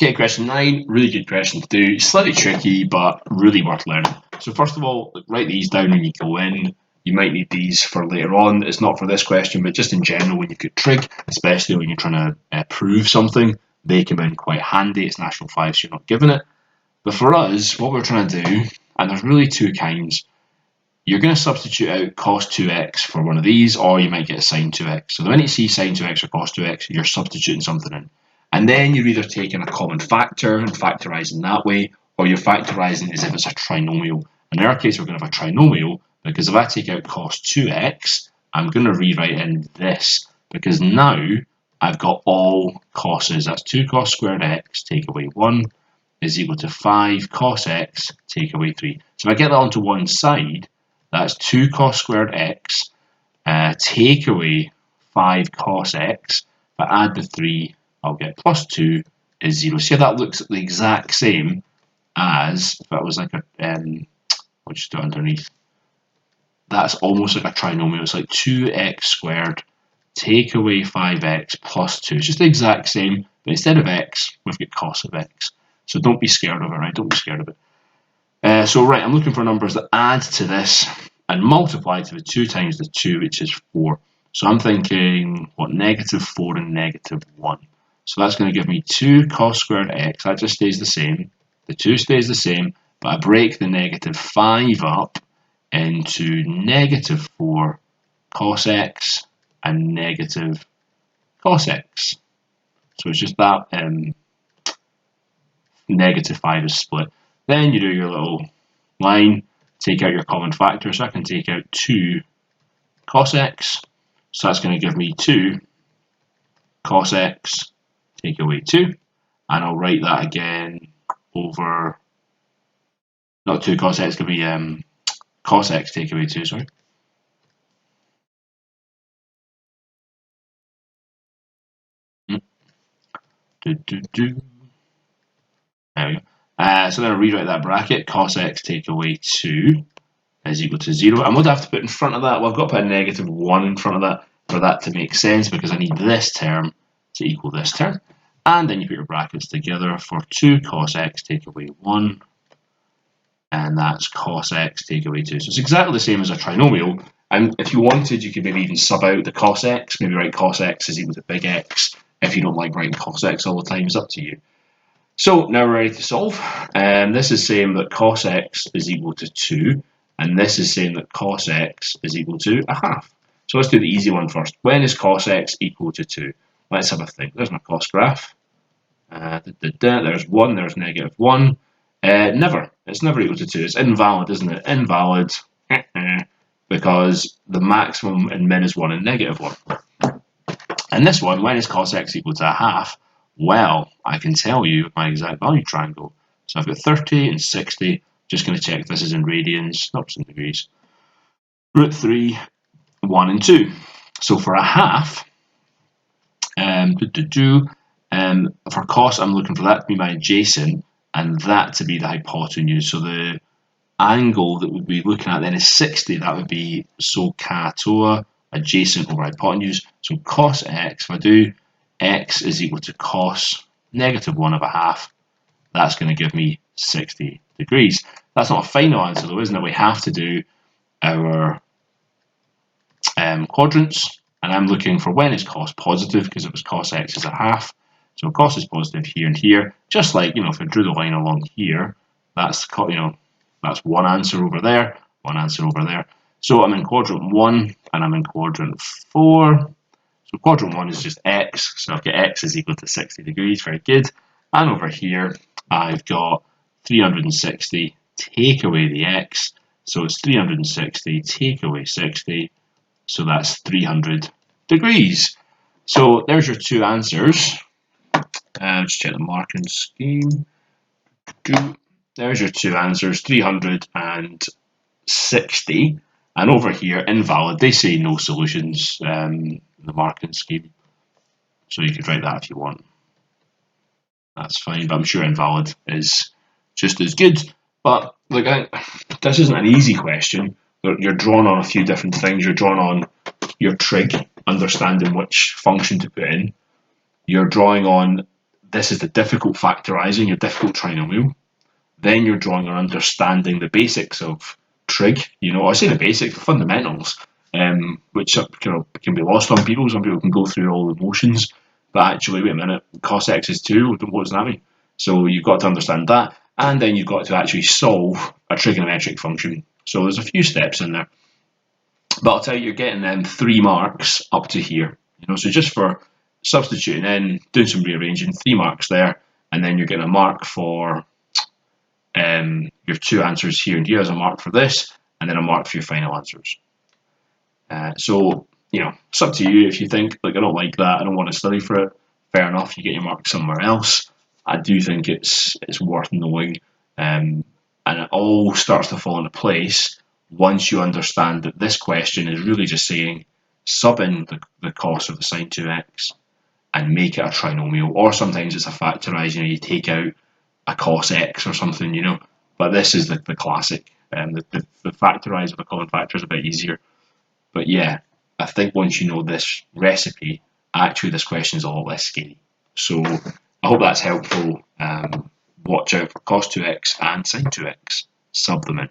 Okay, question 9, really good question to do. Slightly tricky, but really worth learning. So first of all, write these down when you go in. You might need these for later on. It's not for this question, but just in general, when you've got trig, especially when you're trying to prove something, they come in quite handy. It's natural 5, so you're not given it. But for us, what we're trying to do, and there's really two kinds, you're going to substitute out cos 2x for one of these, or you might get sin 2x. So the minute you see sin 2x or cos 2x, you're substituting something in. And then you're either taking a common factor and factorising that way, or you're factorising as if it's a trinomial. In our case, we're going to have a trinomial, because if I take out cos 2x, I'm going to rewrite in this, because now I've got all cos's. That's 2 cos squared x, take away 1, is equal to 5 cos x, take away 3. So if I get that onto one side, that's 2 cos squared x, take away 5 cos x. If I add the 3, I'll get plus 2 is 0. See how that looks the exact same as if that was like a, I'll just do it underneath. That's almost like a trinomial. It's like 2x squared take away 5x plus 2. It's just the exact same, but instead of x, we've got cos of x. So don't be scared of it, right? Don't be scared of it. So right, I'm looking for numbers that add to this and multiply to the 2 times the 2, which is 4. So I'm thinking, what, negative 4 and negative 1. So that's going to give me 2 cos squared x. That just stays the same. The 2 stays the same, but I break the negative 5 up into negative 4 cos x and negative cos x. So it's just that negative 5 is split. Then you do your little line, take out your common factor. So I can take out 2 cos x. So that's going to give me 2 cos x, take away 2. And I'll write that again over, not 2 cos x, it's going to be cos x, take away 2, sorry. There we go. So then I'll rewrite that bracket, cos x take away 2 is equal to 0. And what do I have to put in front of that? Well, I've got to put a negative 1 in front of that for that to make sense, because I need this term to equal this term. And then you put your brackets together for 2 cos x take away 1, and that's cos x take away 2. So it's exactly the same as a trinomial. And if you wanted, you could maybe even sub out the cos x, maybe write cos x is equal to big X. If you don't like writing cos x all the time, it's up to you. So now we're ready to solve. This is saying that cos x is equal to 2, and this is saying that cos x is equal to a half. So let's do the easy one first. When is cos x equal to 2? Let's have a think. There's my cos graph. There's 1, there's negative 1. Never. It's never equal to 2. It's invalid, isn't it? Invalid. Because the maximum in min is 1 and negative 1. And this one, when is cos x equal to a half? Well, I can tell you my exact value triangle. So I've got 30 and 60. Just going to check if this is in radians, not in degrees. Root 3, 1 and 2. So for a half, for cos, I'm looking for that to be my adjacent and that to be the hypotenuse. So the angle that we'd be looking at then is 60. That would be SOHCAHTOA, adjacent over hypotenuse. So cos x, if I do x is equal to cos negative 1 of a half, that's going to give me 60 degrees. That's not a final answer though, isn't it? We have to do our quadrants, and I'm looking for when is cos positive, because it was cos x is a half. So cos is positive here and here, just like, if I drew the line along here, that's, that's one answer over there, one answer over there. So I'm in quadrant 1 and I'm in quadrant 4. So quadrant 1 is just x, so I've got x is equal to 60 degrees, very good. And over here, I've got 360, take away the x, so it's 360, take away 60, so that's 300 degrees. So there's your two answers. Just check the marking scheme. There's your two answers, 360. And over here, invalid. They say no solutions in the marking scheme. So you could write that if you want. That's fine, but I'm sure invalid is just as good. But look, this isn't an easy question. You're drawn on a few different things. You're drawn on your trig, understanding which function to put in. You're drawing on this is the difficult factorising, your difficult trinomial. Then you're drawing or understanding the basics of trig. I say the basics, the fundamentals, which can be lost on people. Some people can go through all the motions, but actually, wait a minute, cos x is 2. What does that mean? So you've got to understand that, and then you've got to actually solve a trigonometric function. So there's a few steps in there. But I'll tell you, you're getting 3 marks up to here. So just for substituting in, doing some rearranging, 3 marks there, and then you're getting a mark for your 2 answers here and here as a mark for this, and then a mark for your final answers. So it's up to you. If you think, like, I don't like that, I don't want to study for it, fair enough, you get your mark somewhere else. I do think it's worth knowing, and it all starts to fall into place once you understand that this question is really just saying sub in the cos of the sine 2x and make it a trinomial, or sometimes it's a factorise, you take out a cos x or something, but this is the classic. The factorise of a common factor is a bit easier. But yeah, I think once you know this recipe, actually this question is a lot less scary. So I hope that's helpful. Watch out for cos 2x and sine 2x. Sub them in.